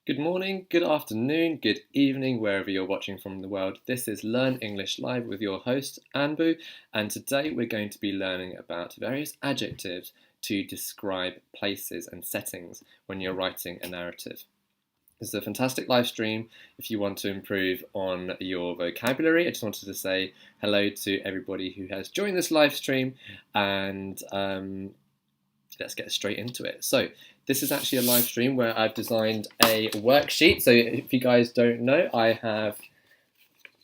Good morning, good afternoon, good evening, wherever you're watching from the world. This is Learn English Live with your host, Anpu, and today we're going to be learning about various adjectives to describe places and settings when you're writing a narrative. This is a fantastic live stream if you want to improve on your vocabulary. I just wanted to say hello to everybody who has joined this live stream, and let's get straight into it. So this is actually a live stream where I've designed a worksheet. So if you guys don't know, I have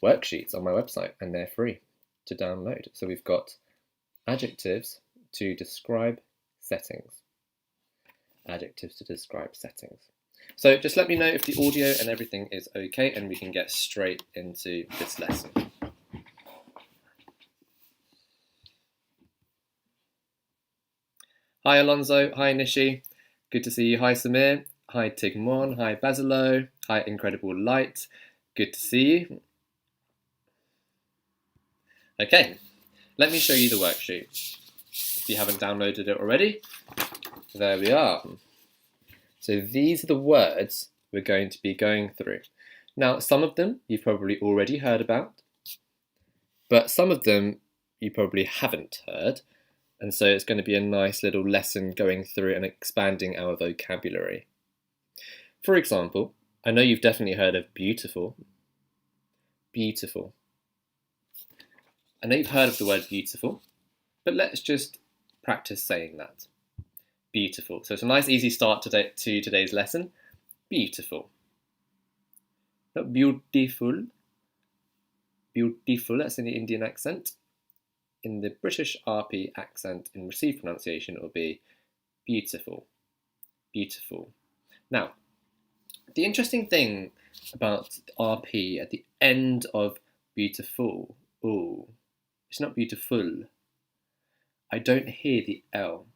worksheets on my website and they're free to download. So we've got adjectives to describe settings. Adjectives to describe settings. So just let me know if the audio and everything is okay and we can get straight into this lesson. Hi Alonso, hi Nishi, good to see you. Hi Samir, hi Tigmon, hi Basilo, hi Incredible Light, good to see you. Okay, let me show you the worksheet. If you haven't downloaded it already, there we are. So these are the words we're going to be going through. Now, some of them you've probably already heard about, but some of them you probably haven't heard. And so it's going to be a nice little lesson going through and expanding our vocabulary. For example, I know you've definitely heard of beautiful. Beautiful. I know you've heard of the word beautiful, but let's just practice saying that. Beautiful. So it's a nice easy start to today's lesson. Beautiful. Not beautiful. Beautiful, that's in the Indian accent. In the British RP accent, in received pronunciation, it will be beautiful. Beautiful. Now, the interesting thing about RP at the end of beautiful, it's not beautiful. I don't hear the L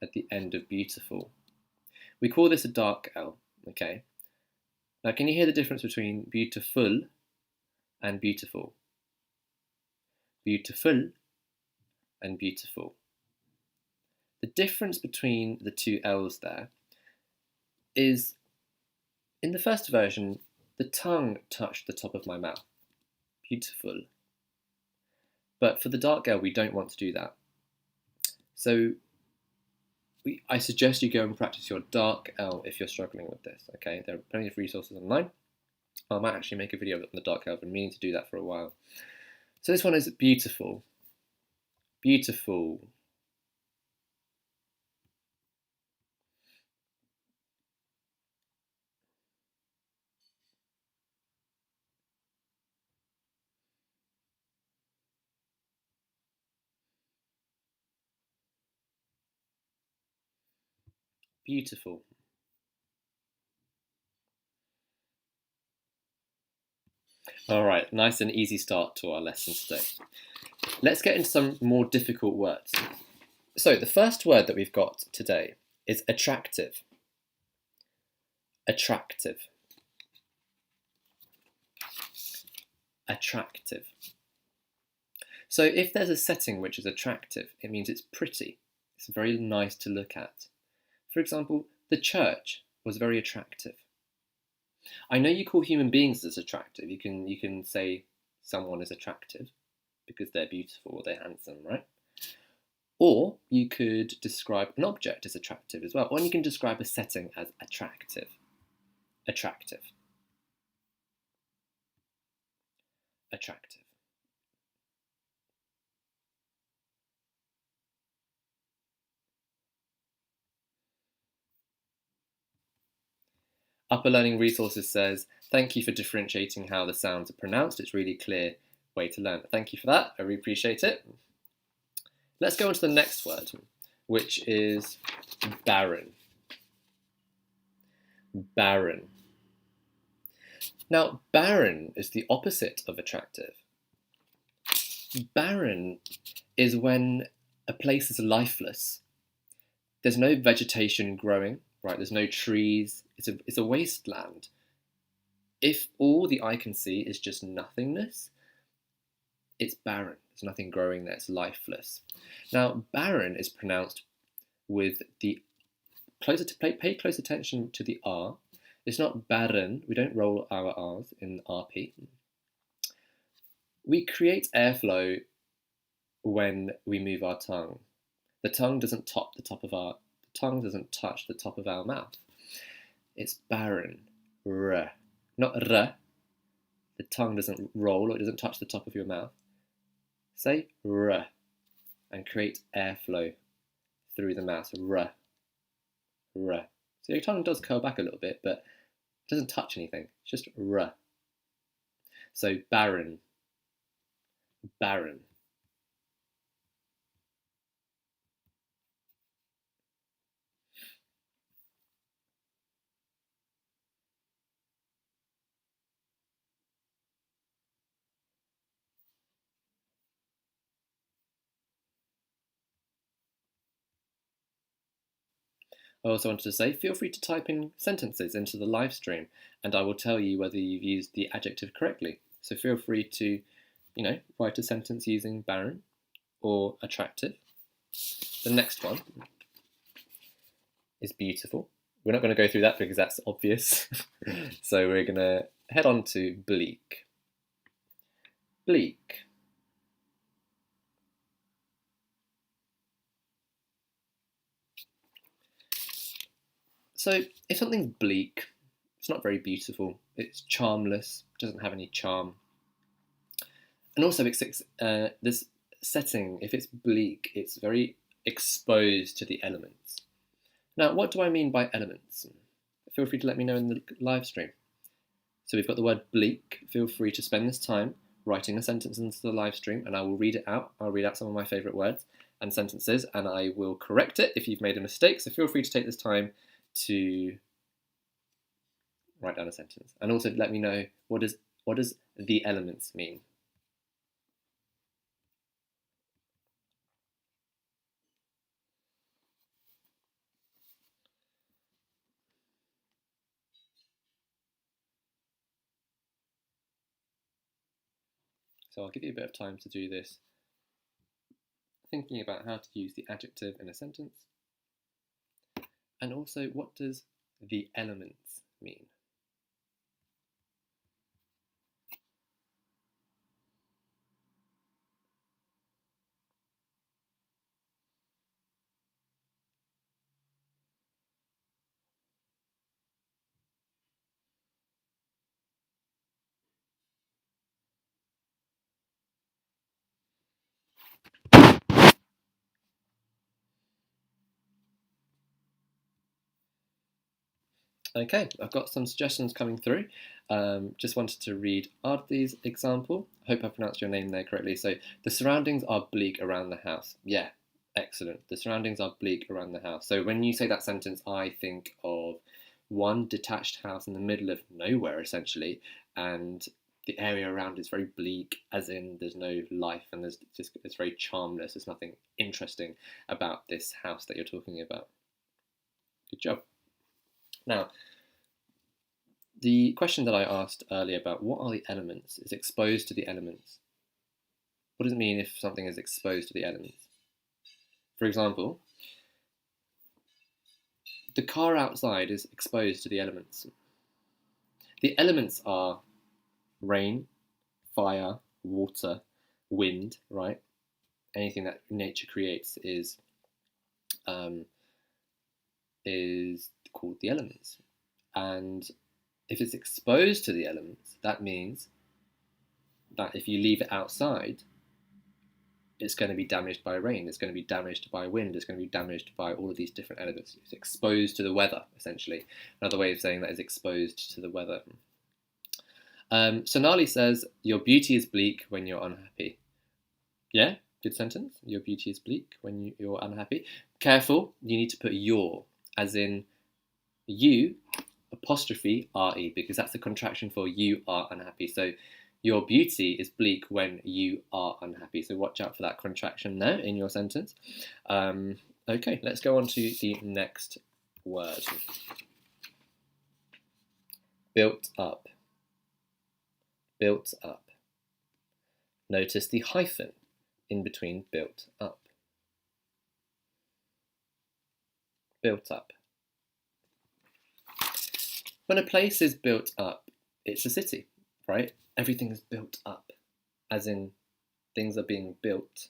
at the end of beautiful. We call this a dark L, okay? Now, can you hear the difference between beautiful and beautiful? Beautiful and beautiful. The difference between the two L's there is, in the first version, the tongue touched the top of my mouth. Beautiful. But for the dark L, we don't want to do that. So I suggest you go and practice your dark L if you're struggling with this, okay? There are plenty of resources online. I might actually make a video on the dark L. I've been meaning to do that for a while. So this one is beautiful. Beautiful. Beautiful. All right, nice and easy start to our lesson today. Let's get into some more difficult words. So the first word that we've got today is attractive. Attractive. Attractive. So if there's a setting which is attractive, it means it's pretty. It's very nice to look at. For example, the church was very attractive. I know you call human beings as attractive. You can say someone is attractive because they're beautiful or they're handsome, right? Or you could describe an object as attractive as well. Or you can describe a setting as attractive. Attractive. Attractive. Upper Learning Resources says, thank you for differentiating how the sounds are pronounced. It's a really clear way to learn. Thank you for that. I really appreciate it. Let's go on to the next word, which is barren. Barren. Now, barren is the opposite of attractive. Barren is when a place is lifeless. There's no vegetation growing, right? There's no trees. It's a wasteland. If all the eye can see is just nothingness, it's barren. There's nothing growing there. It's lifeless. Now, barren is pronounced with the pay close attention to the R It's not barren. We don't roll our R's in RP. We create airflow when we move our tongue. The tongue doesn't touch the top of our mouth. It's barren. R. Not r. The tongue doesn't roll or it doesn't touch the top of your mouth. Say r and create airflow through the mouth. R. R. So your tongue does curl back a little bit, but it doesn't touch anything. It's just r. So barren. Barren. I also wanted to say, feel free to type in sentences into the live stream and I will tell you whether you've used the adjective correctly. So feel free to, write a sentence using barren or attractive. The next one is beautiful. We're not going to go through that because that's obvious. So we're going to head on to bleak. Bleak. So if something's bleak, it's not very beautiful, it's charmless, doesn't have any charm. And also this setting, if it's bleak, it's very exposed to the elements. Now, what do I mean by elements? Feel free to let me know in the live stream. So we've got the word bleak. Feel free to spend this time writing a sentence into the live stream and I will read it out. I'll read out some of my favourite words and sentences and I will correct it if you've made a mistake. So feel free to take this time to write down a sentence. And also let me know, what does the elements mean? So I'll give you a bit of time to do this, thinking about how to use the adjective in a sentence. And also, what does the elements mean? Okay, I've got some suggestions coming through. Just wanted to read Ardley's example. I hope I pronounced your name there correctly. So, the surroundings are bleak around the house. Yeah, excellent. The surroundings are bleak around the house. So when you say that sentence, I think of one detached house in the middle of nowhere, essentially, and the area around is very bleak, as in there's no life and it's very charmless. There's nothing interesting about this house that you're talking about. Good job. Now, the question that I asked earlier about what are the elements is exposed to the elements. What does it mean if something is exposed to the elements? For example, the car outside is exposed to the elements. The elements are rain, fire, water, wind, right? Anything that nature creates is called the elements. And if it's exposed to the elements, that means that if you leave it outside, it's going to be damaged by rain, it's going to be damaged by wind, it's going to be damaged by all of these different elements. It's exposed to the weather, essentially. Another way of saying that is exposed to the weather. Sonali says, your beauty is bleak when you're unhappy. Yeah, good sentence. Your beauty is bleak when you're unhappy. Careful, you need to put your, as in you, apostrophe RE, because that's the contraction for you are unhappy. So your beauty is bleak when you are unhappy. So watch out for that contraction there in your sentence. Okay, let's go on to the next word. Built up. Built up. Notice the hyphen in between built up. Built up. When a place is built up, it's a city, right? Everything is built up, as in things are being built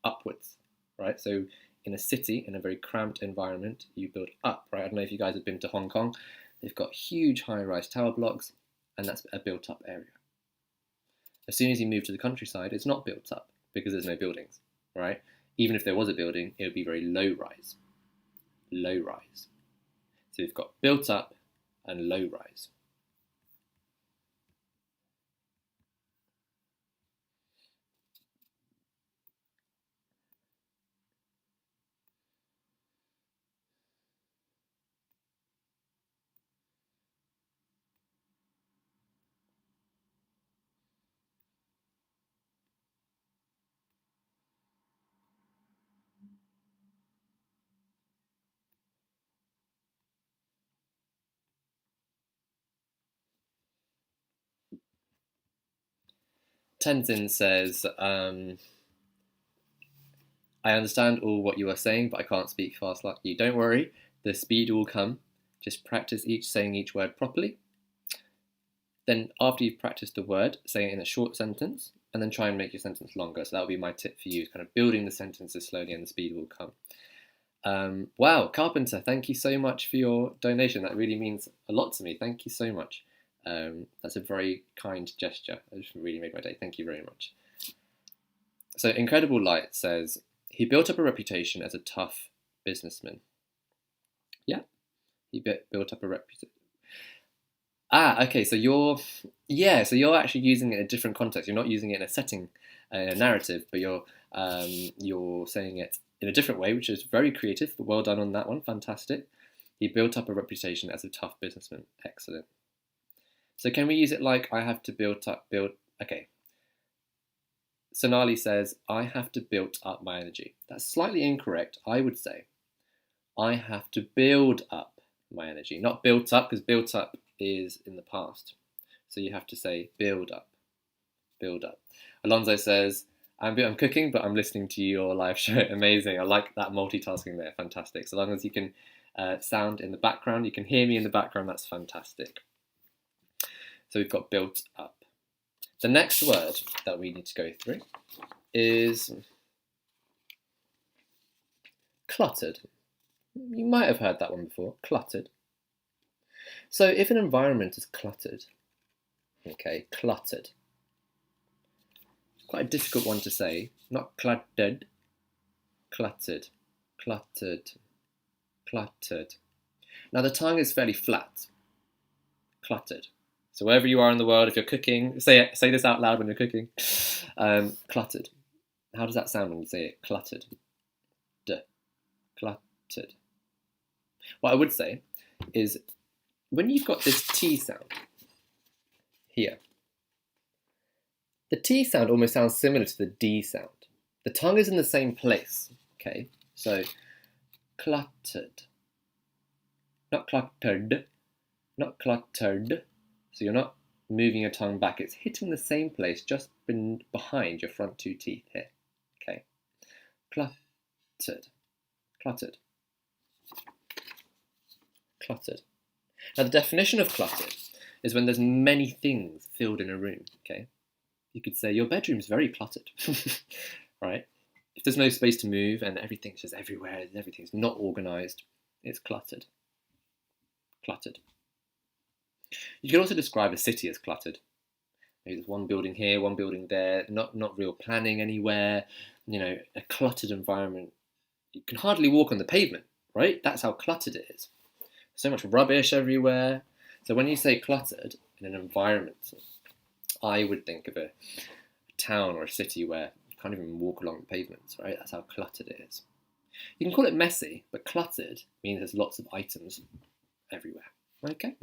upwards, right? So in a city, in a very cramped environment, you build up, right? I don't know if you guys have been to Hong Kong. They've got huge high-rise tower blocks, and that's a built-up area. As soon as you move to the countryside, it's not built up because there's no buildings, right? Even if there was a building, it would be very low-rise. Low-rise. So we've got built up and low-rise. Tenzin says, I understand all what you are saying, but I can't speak fast like you. Don't worry, the speed will come. Just practice saying each word properly. Then after you've practiced the word, say it in a short sentence, and then try and make your sentence longer. So that would be my tip for you, kind of building the sentences slowly and the speed will come. Wow, Carpenter, thank you so much for your donation. That really means a lot to me. Thank you so much. That's a very kind gesture. It just really made my day. Thank you very much. So Incredible Light says, he built up a reputation as a tough businessman. Yeah, he built up a reputation. Okay, so you're actually using it in a different context. You're not using it in a setting, in a narrative, but you're saying it in a different way, which is very creative. Well done on that one, fantastic. He built up a reputation as a tough businessman. Excellent. So can we use it like I have to okay. Sonali says, I have to build up my energy. That's slightly incorrect. I would say, I have to build up my energy. Not built up, because built up is in the past. So you have to say build up. Build up. Alonso says, I'm cooking, but I'm listening to your live show. Amazing. I like that multitasking there. Fantastic. So long as you can sound in the background, you can hear me in the background, that's fantastic. So we've got built up. The next word that we need to go through is cluttered. You might have heard that one before, cluttered. So if an environment is cluttered, okay, cluttered. Quite a difficult one to say, not cluttered, cluttered, cluttered, cluttered. Now the tongue is fairly flat, cluttered. So wherever you are in the world, if you're cooking, say this out loud when you're cooking. Cluttered. How does that sound when you say it? Cluttered. Cluttered. What I would say is when you've got this T sound here, the T sound almost sounds similar to the D sound. The tongue is in the same place, okay? So cluttered. Not cluttered. Not cluttered. So you're not moving your tongue back. It's hitting the same place just behind your front two teeth here. Okay. Cluttered. Cluttered. Cluttered. Now the definition of cluttered is when there's many things filled in a room. Okay. You could say your bedroom's very cluttered. Right? If there's no space to move and everything's just everywhere, everything's not organised, it's cluttered. Cluttered. You can also describe a city as cluttered. Maybe there's one building here, one building there, not real planning anywhere, a cluttered environment. You can hardly walk on the pavement, right? That's how cluttered it is. So much rubbish everywhere. So when you say cluttered in an environment, I would think of a town or a city where you can't even walk along the pavements, right? That's how cluttered it is. You can call it messy, but cluttered means there's lots of items everywhere. Okay.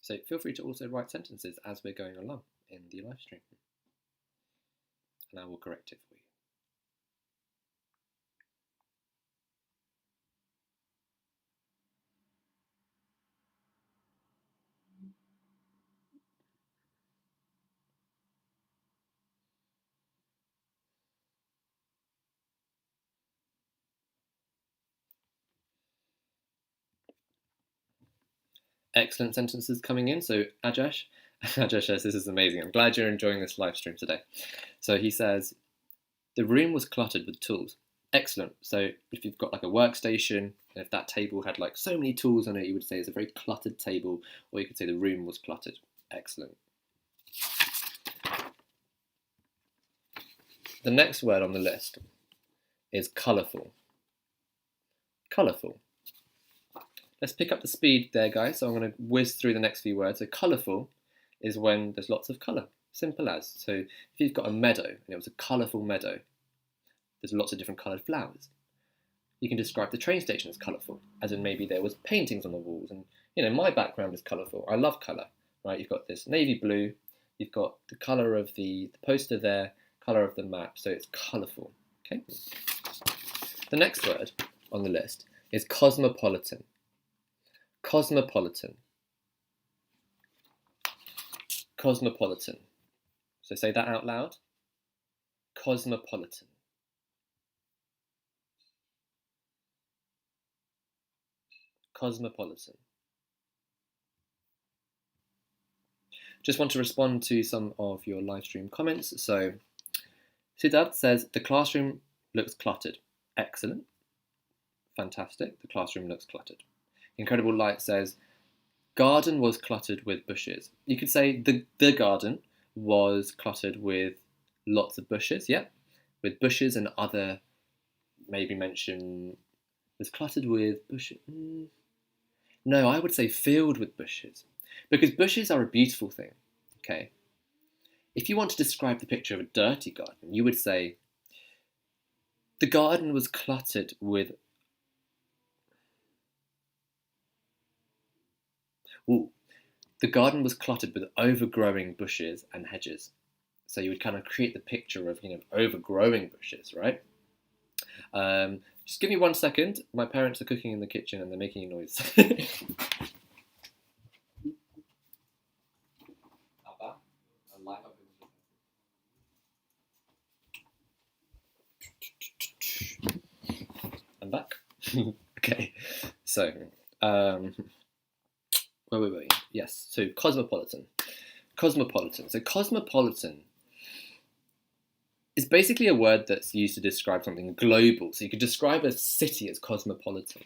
So feel free to also write sentences as we're going along in the live stream, and I will correct it for you. Excellent sentences coming in. So Ajesh, Ajesh says, this is amazing. I'm glad you're enjoying this live stream today. So he says, the room was cluttered with tools. Excellent. So if you've got like a workstation, and if that table had like so many tools on it, you would say it's a very cluttered table, or you could say the room was cluttered. Excellent. The next word on the list is colourful. Colourful. Let's pick up the speed there, guys. So I'm going to whiz through the next few words. So colourful is when there's lots of colour. Simple as. So if you've got a meadow and it was a colourful meadow, there's lots of different coloured flowers. You can describe the train station as colourful, as in maybe there was paintings on the walls. And, you know, my background is colourful. I love colour, right? You've got this navy blue. You've got the colour of the poster there, colour of the map. So it's colourful, okay? The next word on the list is cosmopolitan. Cosmopolitan. Cosmopolitan. So say that out loud. Cosmopolitan. Cosmopolitan. Just want to respond to some of your live stream comments. So Siddharth says, the classroom looks cluttered. Excellent. Fantastic. The classroom looks cluttered. Incredible Light says, garden was cluttered with bushes. You could say the garden was cluttered with lots of bushes, yeah? With bushes and other, maybe mention, was cluttered with bushes. No, I would say filled with bushes. Because bushes are a beautiful thing, okay? If you want to describe the picture of a dirty garden, you would say, the garden was cluttered with... The garden was cluttered with overgrowing bushes and hedges. So you would kind of create the picture of, overgrowing bushes, right? Just give me 1 second. My parents are cooking in the kitchen and they're making a noise. I'm back. Okay, so wait. Yes, so cosmopolitan. Cosmopolitan. So cosmopolitan is basically a word that's used to describe something global. So you could describe a city as cosmopolitan.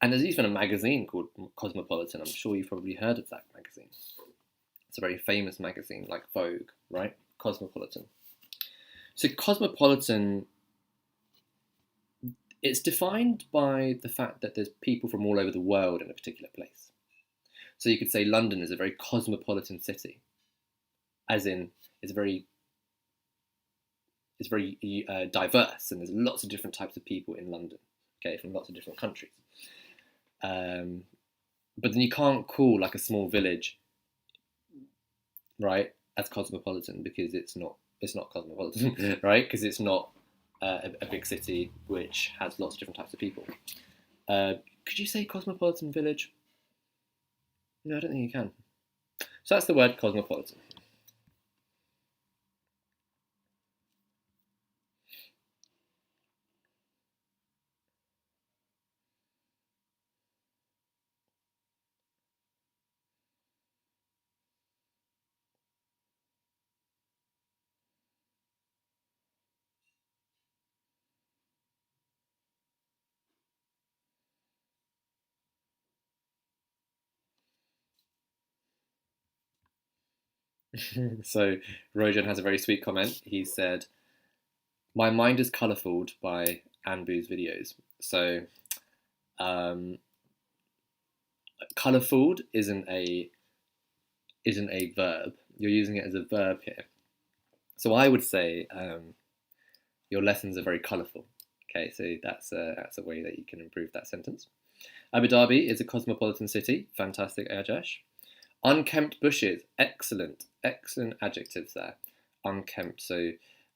And there's even a magazine called Cosmopolitan. I'm sure you've probably heard of that magazine. It's a very famous magazine like Vogue, right? Cosmopolitan. So cosmopolitan, it's defined by the fact that there's people from all over the world in a particular place. So you could say London is a very cosmopolitan city, as in it's very diverse, and there's lots of different types of people in London, okay, from lots of different countries. But then you can't call like a small village, right, as cosmopolitan, because it's not cosmopolitan, right? Because it's not a big city which has lots of different types of people. Could you say cosmopolitan village? No, I don't think you can. So that's the word cosmopolitan. So Rojan has a very sweet comment. He said, my mind is colourful by Anpu's videos. So colourful isn't a verb. You're using it as a verb here. So I would say your lessons are very colourful. Okay, so that's a way that you can improve that sentence. Abu Dhabi is a cosmopolitan city. Fantastic, Ajesh. Unkempt bushes. Excellent adjectives there. Unkempt. So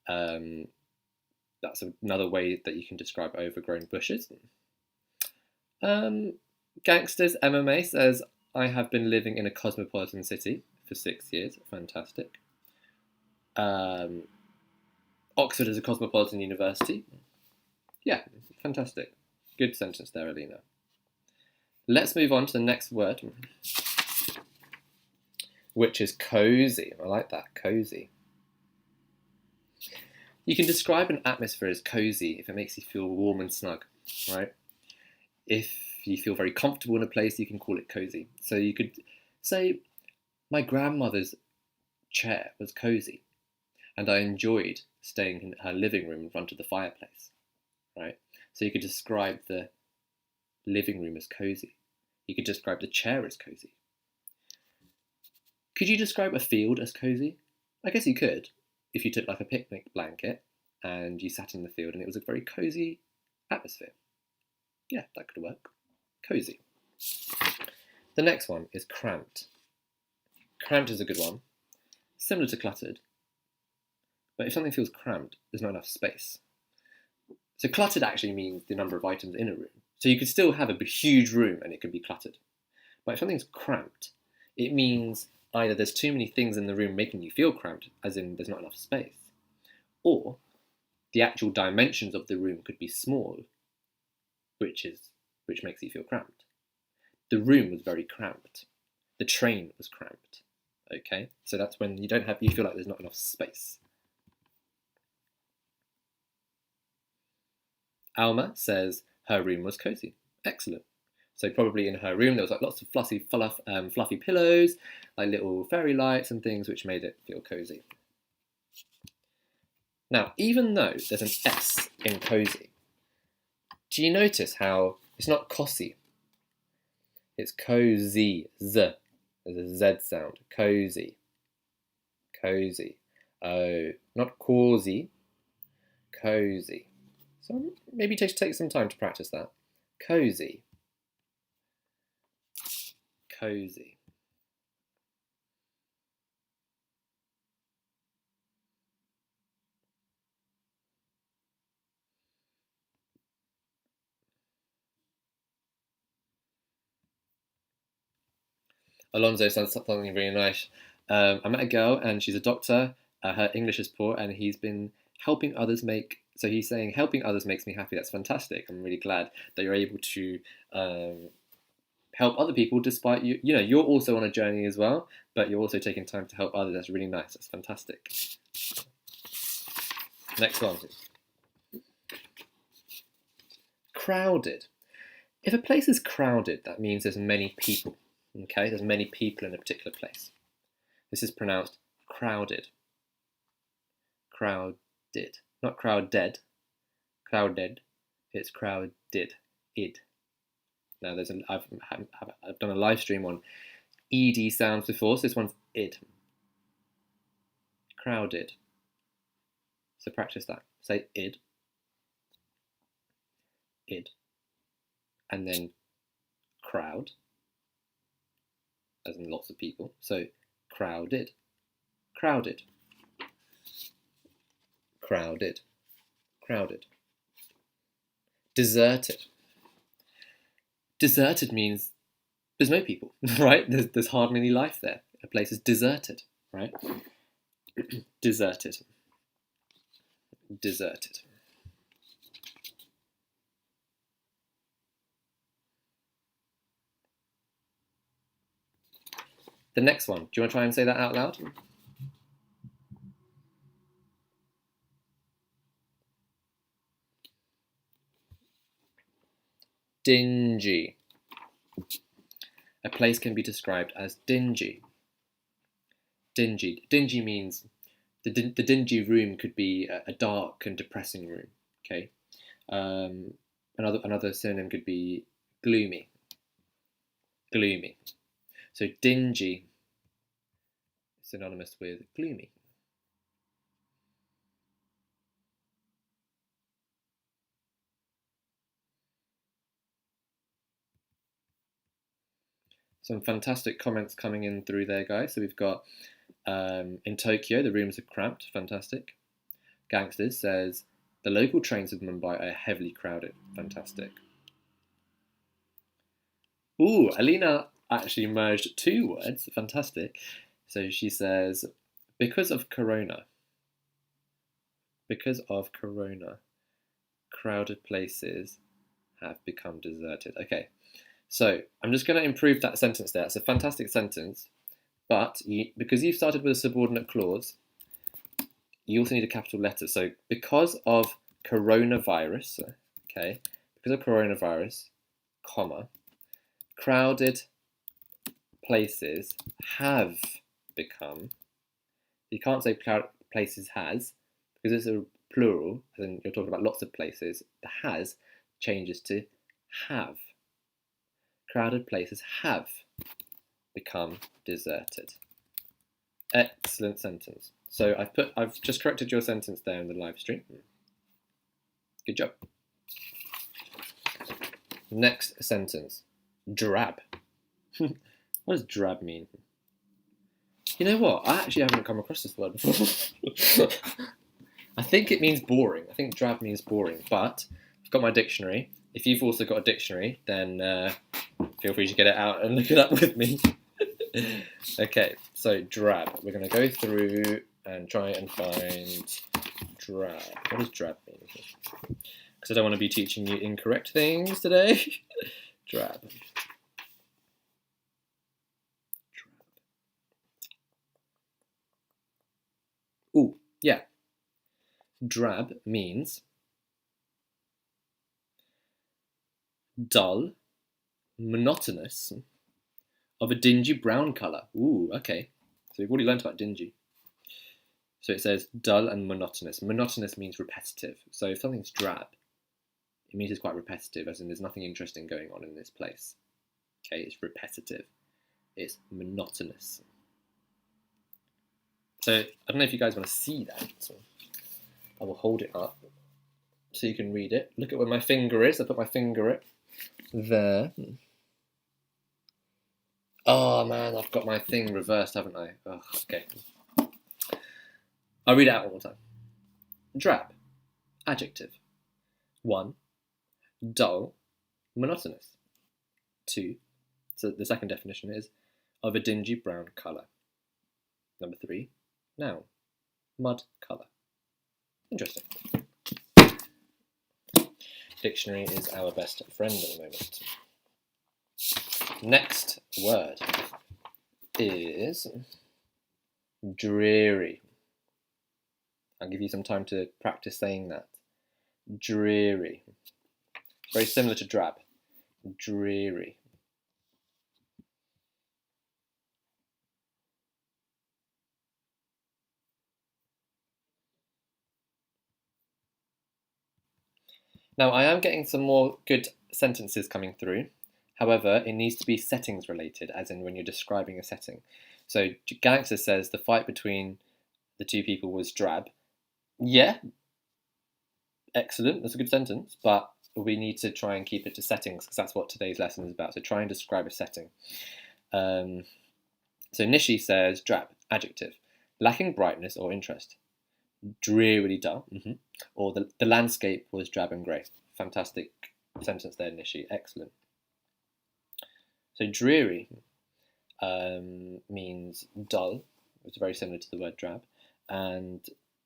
that's another way that you can describe overgrown bushes. Gangsters MMA says, I have been living in a cosmopolitan city for 6 years. Fantastic. Oxford is a cosmopolitan university. Yeah, fantastic. Good sentence there, Alina. Let's move on to the next word, which is cozy. I like that, cozy. You can describe an atmosphere as cozy if it makes you feel warm and snug, right? If you feel very comfortable in a place, you can call it cozy. So you could say, my grandmother's chair was cozy, and I enjoyed staying in her living room in front of the fireplace, right? So you could describe the living room as cozy. You could describe the chair as cozy. Could you describe a field as cozy? I guess you could, if you took like a picnic blanket and you sat in the field and it was a very cozy atmosphere. Yeah, that could work. Cozy. The next one is cramped. Cramped is a good one. Similar to cluttered. But if something feels cramped, there's not enough space. So cluttered actually means the number of items in a room. So you could still have a huge room and it could be cluttered. But if something's cramped, it means either there's too many things in the room making you feel cramped, as in there's not enough space, or the actual dimensions of the room could be small, which makes you feel cramped. The room was very cramped. The train was cramped. Okay, so that's when you feel like there's not enough space. Alma says her room was cozy. Excellent. So probably in her room there was like lots of fluffy pillows, like little fairy lights and things which made it feel cozy. Now, even though there's an S in cozy, do you notice how it's not cozy? It's cozy. Z. There's a Z sound. Cozy. Cozy. Oh, not cozy. Cozy. So maybe take some time to practice that. Cozy. Cozy. Alonso says something really nice. I met a girl and she's a doctor. Her English is poor and he's been helping others so he's saying helping others makes me happy. That's fantastic. I'm really glad that you're able to help other people despite you're also on a journey as well, but you're also taking time to help others. That's really nice. That's fantastic. Next one. Crowded. If a place is crowded, that means there's many people. Okay, there's many people in a particular place. This is pronounced crowded. Crowded. Not crowded. Crowded. It's crowded. Id. Now I've done a live stream on ed sounds before, so this one's id. Crowded. So practice that. Say id. Id. And then crowd, as in lots of people. So crowded. Crowded. Crowded. Crowded. Deserted. Deserted means there's no people, right? There's hardly any life there. A place is deserted, right? Deserted. Deserted. The next one. Do you want to try and say that out loud? Dingy. A place can be described as dingy. Dingy. Dingy means the dingy room could be a dark and depressing room. Okay. Another synonym could be gloomy. Gloomy. So dingy is synonymous with gloomy. Some fantastic comments coming in through there, guys. So we've got in Tokyo, the rooms are cramped. Fantastic. Gangsters says the local trains of Mumbai are heavily crowded. Fantastic. Ooh, Alina actually merged two words. Fantastic. So she says, because of Corona, crowded places have become deserted. Okay, So I'm just going to improve that sentence there. It's a fantastic sentence, but because you've started with a subordinate clause, you also need a capital letter. So because of coronavirus, okay, because of coronavirus, comma, crowded places have become. You can't say crowded places has, because it's a plural, and you're talking about lots of places. The has changes to have. Crowded places have become deserted. Excellent sentence. So I've just corrected your sentence there in the live stream. Good job. Next sentence. Drab. What does drab mean? You know what? I actually haven't come across this word before. I think it means boring. I think drab means boring, but I've got my dictionary. If you've also got a dictionary, then feel free to get it out and look it up with me. Okay, so drab. We're going to go through and try and find drab. What does drab mean? Because I don't want to be teaching you incorrect things today. Drab. Ooh, yeah. Drab means dull, monotonous, of a dingy brown colour. Ooh, okay. So we've already learnt about dingy. So it says dull and monotonous. Monotonous means repetitive. So if something's drab, it means it's quite repetitive, as in there's nothing interesting going on in this place. Okay, it's repetitive. It's monotonous. So I don't know if you guys want to see that. So I will hold it up so you can read it. Look at where my finger is. I put my finger there. Oh man, I've got my thing reversed, haven't I? Oh, okay. I'll read it out one more time. Drab. Adjective. 1. Dull. Monotonous. 2. So the second definition is of a dingy brown colour. Number 3. Noun. Mud colour. Interesting. Dictionary is our best friend at the moment. Next word is dreary. I'll give you some time to practice saying that. Dreary. Very similar to drab. Dreary. Now, I am getting some more good sentences coming through. However, it needs to be settings related, as in when you're describing a setting. So Galaxy says the fight between the two people was drab. Yeah, excellent. That's a good sentence, but we need to try and keep it to settings because that's what today's lesson is about. So try and describe a setting. So Nishi says drab, adjective, lacking brightness or interest. Drearily dull. Or the landscape was drab and grey. Fantastic sentence there, Nishi. Excellent. So dreary means dull. It's very similar to the word drab, and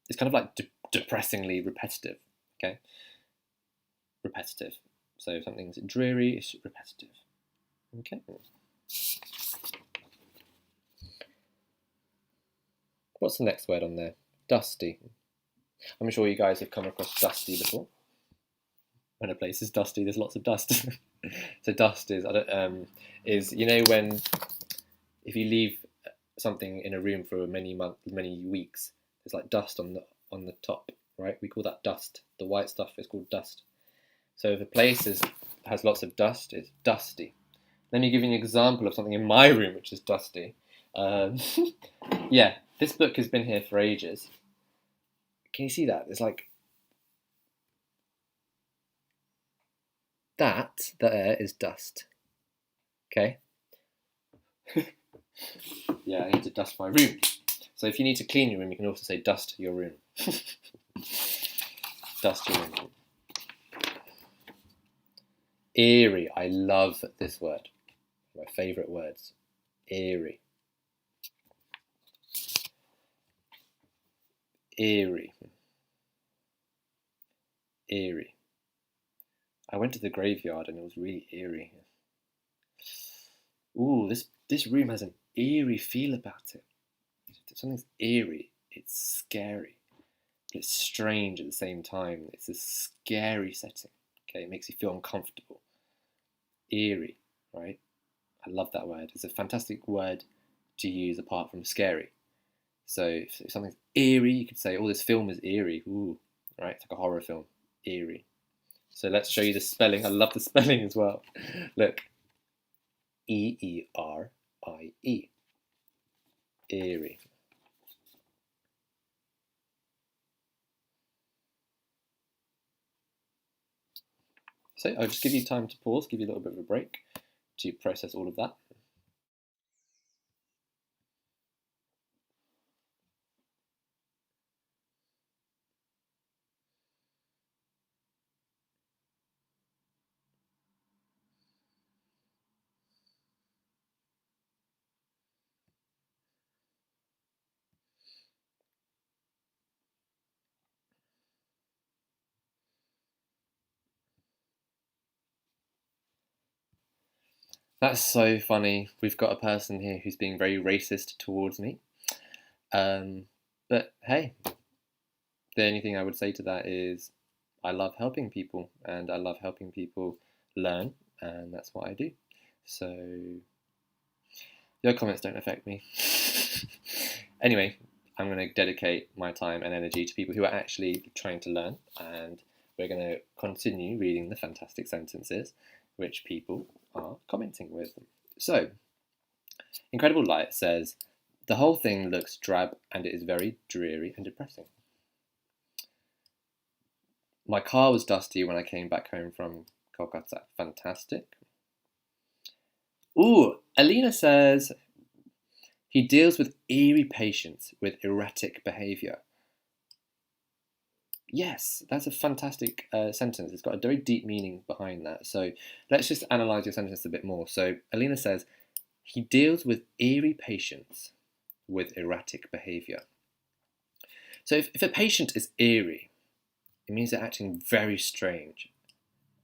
it's kind of like depressingly repetitive. Okay, repetitive. So if something's dreary, it's repetitive. Okay. What's the next word on there? Dusty. I'm sure you guys have come across dusty before. When a place is dusty, there's lots of dust. So dust is when if you leave something in a room for many weeks, there's like dust on the top, right? We call that dust. The white stuff is called dust. So if a place has lots of dust, it's dusty. Let me give you an example of something in my room which is dusty. Yeah, this book has been here for ages. Can you see that? There's like that there is dust. Okay. Yeah, I need to dust my room. So if you need to clean your room, you can also say dust your room. Dust your room. Eerie. I love this word. My favourite words. Eerie. Eerie. Eerie. I went to the graveyard and it was really eerie. Ooh, this room has an eerie feel about it. If something's eerie, it's scary. But it's strange at the same time. It's a scary setting. Okay, it makes you feel uncomfortable. Eerie, right? I love that word. It's a fantastic word to use apart from scary. So if something's eerie, you could say, oh, this film is eerie. Ooh, right? It's like a horror film. Eerie. So let's show you the spelling. I love the spelling as well. Look. E-E-R-I-E. Eerie. So I'll just give you time to pause, give you a little bit of a break to process all of that. That's so funny. We've got a person here who's being very racist towards me. But hey, the only thing I would say to that is I love helping people and I love helping people learn, and that's what I do. So your comments don't affect me. Anyway, I'm going to dedicate my time and energy to people who are actually trying to learn, and we're going to continue reading the fantastic sentences which people are commenting with. So, Incredible Light says, the whole thing looks drab and it is very dreary and depressing. My car was dusty when I came back home from Kolkata. Fantastic. Ooh, Alina says, he deals with eerie patients with erratic behaviour. Yes, that's a fantastic sentence. It's got a very deep meaning behind that. So let's just analyse your sentence a bit more. So Alina says, he deals with eerie patients with erratic behaviour. So if a patient is eerie, it means they're acting very strange.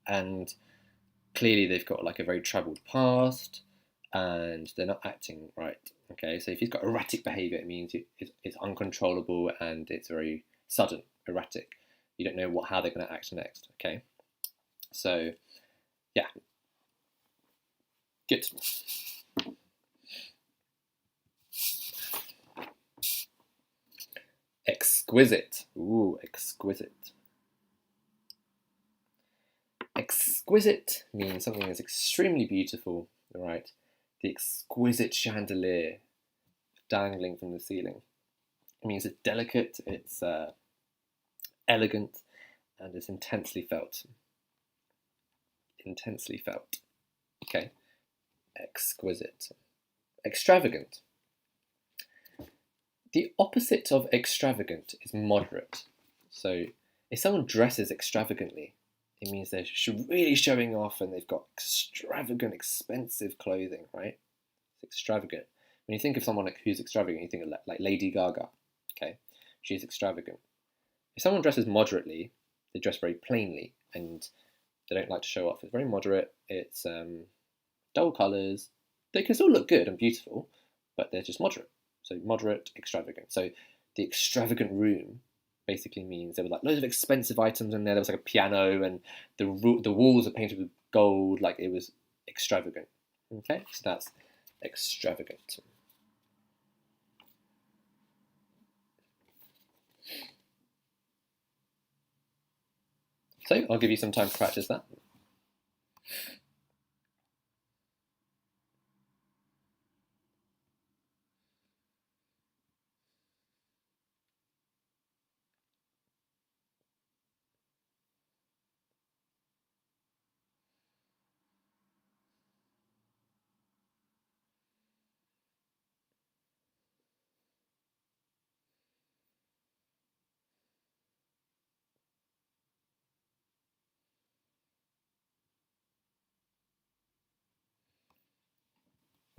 And clearly they've got like a very troubled past and they're not acting right. Okay, so if he's got erratic behaviour, it means it's uncontrollable and it's very sudden, erratic. You don't know how they're going to act next. Okay, so yeah, good. Exquisite. Ooh, exquisite. Exquisite means something that's extremely beautiful, right? The exquisite chandelier dangling from the ceiling. It means it's delicate, it's elegant, and it's intensely felt. Intensely felt. Okay. Exquisite. Extravagant. The opposite of extravagant is moderate. So if someone dresses extravagantly, it means they're really showing off and they've got extravagant, expensive clothing, right? It's extravagant. When you think of someone who's extravagant, you think of like Lady Gaga. Okay, she's extravagant. If someone dresses moderately, they dress very plainly and they don't like to show off. It's very moderate. It's dull colours. They can still look good and beautiful, but they're just moderate. So moderate, extravagant. So the extravagant room basically means there were like loads of expensive items in there. There was like a piano and the walls are painted with gold. Like it was extravagant. Okay, so that's extravagant. So I'll give you some time to practice that.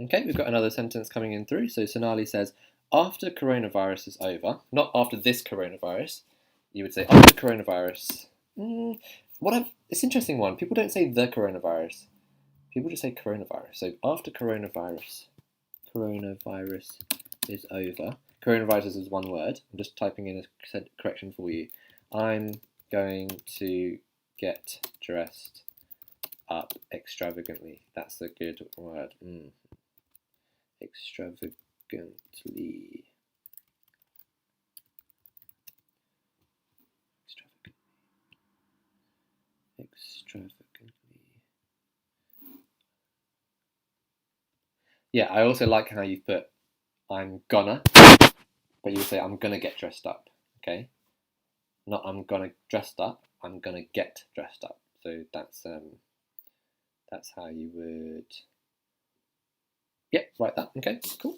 Okay, we've got another sentence coming in through. So Sonali says, after coronavirus is over, not after this coronavirus, you would say after coronavirus. It's an interesting one. People don't say the coronavirus. People just say coronavirus. So after coronavirus is over. Coronavirus is one word. I'm just typing in a correction for you. I'm going to get dressed up extravagantly. That's a good word. Extravagantly. Extravagantly. Yeah, I also like how you put I'm gonna, but you say I'm gonna get dressed up. Okay, not I'm gonna dressed up. I'm gonna get dressed up. So that's how you would. Yeah, write that. Okay, cool.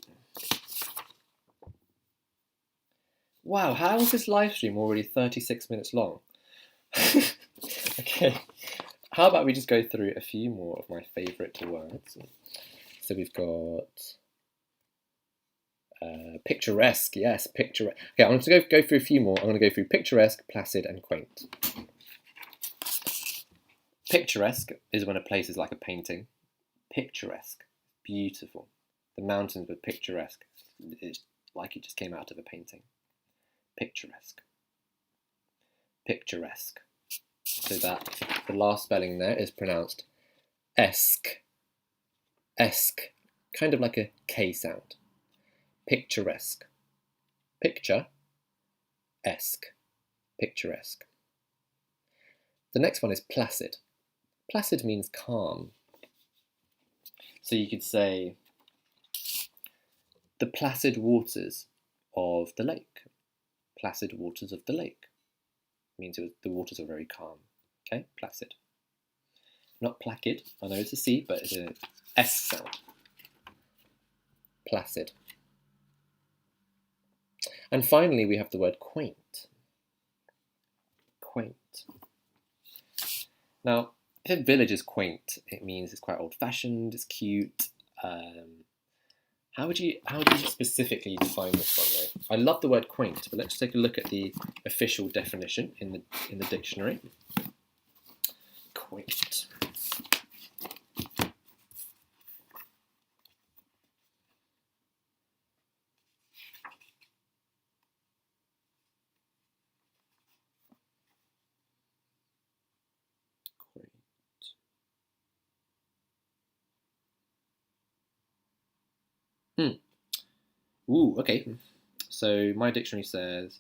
Wow, how is this live stream already 36 minutes long? Okay, how about we just go through a few more of my favourite words. So we've got picturesque, yes, picturesque. Okay, I'm going to go through a few more. I'm going to go through picturesque, placid, and quaint. Picturesque is when a place is like a painting. Picturesque, beautiful. The mountains were picturesque. It's like it just came out of a painting. Picturesque. Picturesque. So that the last spelling there is pronounced esque. Esque. Kind of like a K sound. Picturesque. Picture. Esque. Picturesque. The next one is placid. Placid means calm. So you could say the placid waters of the lake. Placid waters of the lake means the waters are very calm. Okay, placid. Not placid. I know it's a C, but it's an S sound. Placid. And finally, we have the word quaint. Quaint. Now, if a village is quaint, it means it's quite old-fashioned, it's cute. How would you specifically define this one though? I love the word quaint, but let's take a look at the official definition in the dictionary. Quaint. Ooh, okay. So my dictionary says,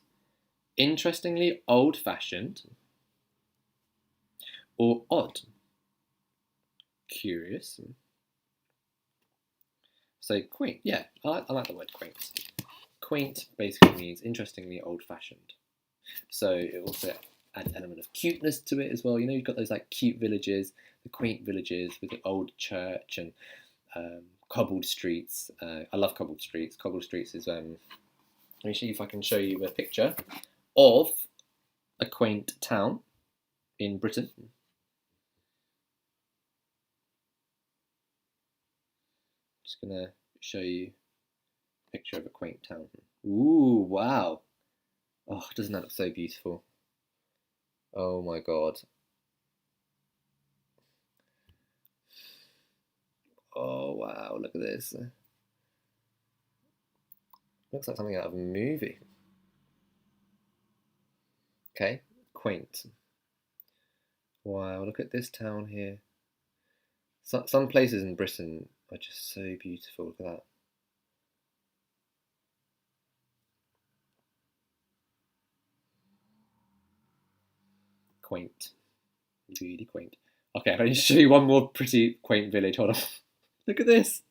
interestingly old-fashioned or odd. Curious. So quaint, yeah, I like the word quaint. Quaint basically means interestingly old-fashioned. So it also adds an element of cuteness to it as well. You know, you've got those like cute villages, the quaint villages with the old church and cobbled streets. I love cobbled streets. Cobbled streets is, let me see if I can show you a picture of a quaint town in Britain. Just gonna show you a picture of a quaint town. Ooh, wow. Oh, doesn't that look so beautiful? Oh my god. Oh wow, look at this. Looks like something out of a movie. Okay, quaint. Wow, look at this town here. Some places in Britain are just so beautiful. Look at that. Quaint. Really quaint. Okay, I'm going to show you one more pretty quaint village. Hold on. Look at this.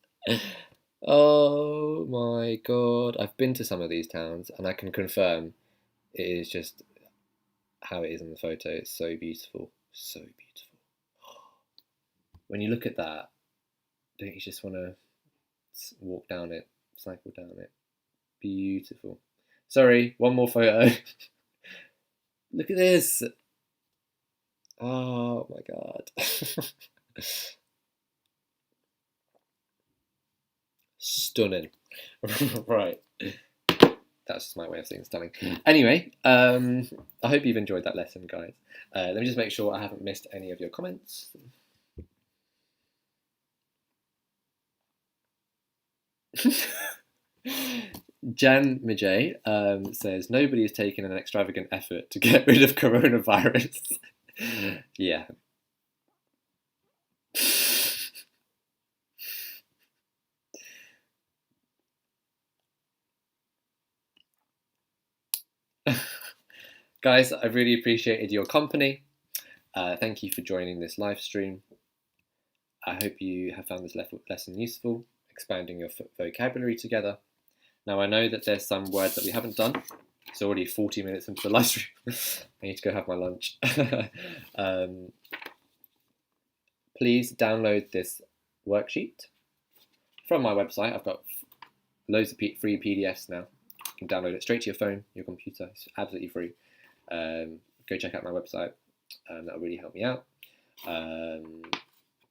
Oh my god. I've been to some of these towns and I can confirm it is just how it is in the photo. It's so beautiful. So beautiful. When you look at that, don't you just want to walk down it, cycle down it? Beautiful. Sorry, one more photo. Look at this. Oh my god. Stunning. Right. That's just my way of saying stunning. Anyway, I hope you've enjoyed that lesson, guys. Let me just make sure I haven't missed any of your comments. Jan Mijay says, nobody is taking an extravagant effort to get rid of coronavirus. Yeah. Guys, I really appreciated your company. Thank you for joining this live stream. I hope you have found this lesson useful, expanding your vocabulary together. Now, I know that there's some words that we haven't done. It's already 40 minutes into the live stream. I need to go have my lunch. Please download this worksheet from my website. I've got loads of free PDFs now. You can download it straight to your phone, your computer. It's absolutely free. Go check out my website. That'll really help me out. And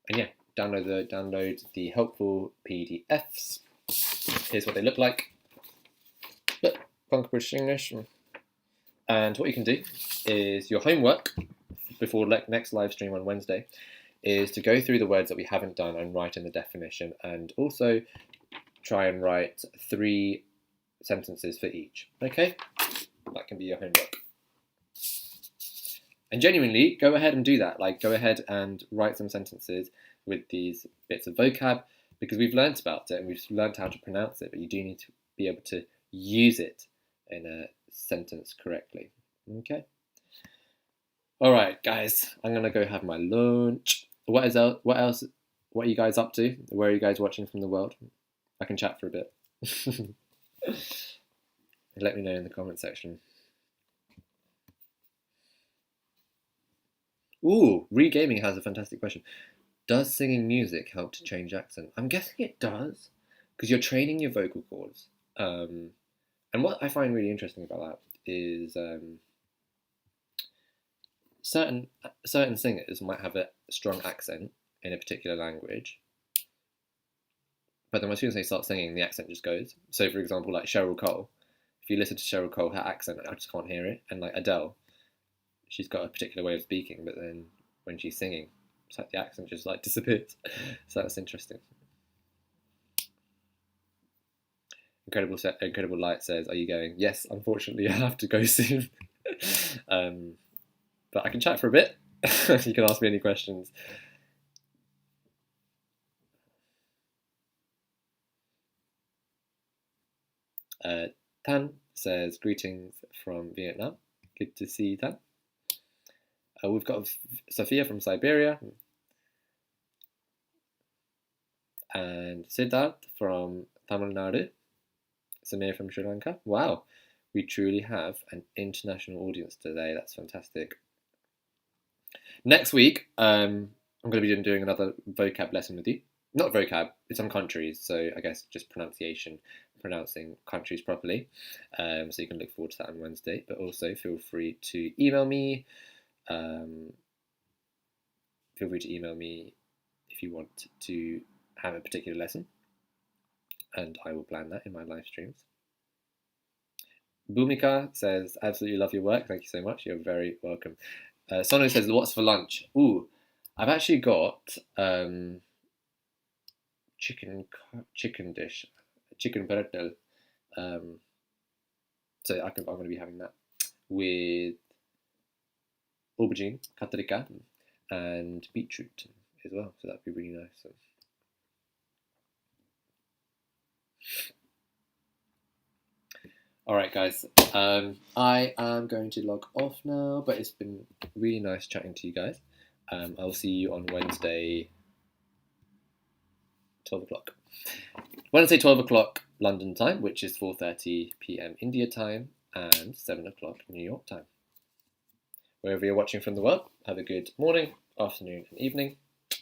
yeah, download the helpful PDFs. Here's what they look like. Look, British English. And what you can do is your homework before next live stream on Wednesday is to go through the words that we haven't done and write in the definition, and also try and write 3 sentences for each. Okay, that can be your homework. And genuinely, go ahead and do that. Like, go ahead and write some sentences with these bits of vocab, because we've learnt about it and we've learnt how to pronounce it, but you do need to be able to use it in a sentence correctly. Okay. All right, guys, I'm gonna go have my lunch. What else? What are you guys up to? Where are you guys watching from the world? I can chat for a bit. Let me know in the comment section. Ooh, Regaming has a fantastic question. Does singing music help to change accent? I'm guessing it does, because you're training your vocal cords. And what I find really interesting about that is certain singers might have a strong accent in a particular language, but then as soon as they start singing, the accent just goes. So, for example, like Cheryl Cole, if you listen to Cheryl Cole, her accent, I just can't hear it. And like Adele, she's got a particular way of speaking, but then when she's singing, it's like the accent just like disappears. So that's interesting. Incredible Light says, are you going? Yes, unfortunately, I have to go soon. But I can chat for a bit. You can ask me any questions. Tan says, greetings from Vietnam. Good to see you, Tan. We've got Sophia from Siberia. And Siddharth from Tamil Nadu. Samir from Sri Lanka. Wow, we truly have an international audience today. That's fantastic. Next week, I'm going to be doing another vocab lesson with you. Not vocab, it's on countries, so I guess just pronunciation, pronouncing countries properly. So you can look forward to that on Wednesday, but also feel free to email me. Feel free to email me if you want to have a particular lesson, and I will plan that in my live streams. Bhumika says, absolutely love your work. Thank you so much. You're very welcome. Sono says, what's for lunch? Ooh, I've actually got chicken dish, chicken parattel. So I'm going to be having that with aubergine, katarika, and beetroot as well. So that'd be really nice. So. All right, guys. I am going to log off now, but it's been really nice chatting to you guys. I'll see you on Wednesday, 12 o'clock. Wednesday, 12 o'clock London time, which is 4:30 p.m. India time and 7 o'clock New York time. Wherever you're watching from the world, have a good morning, afternoon, and evening.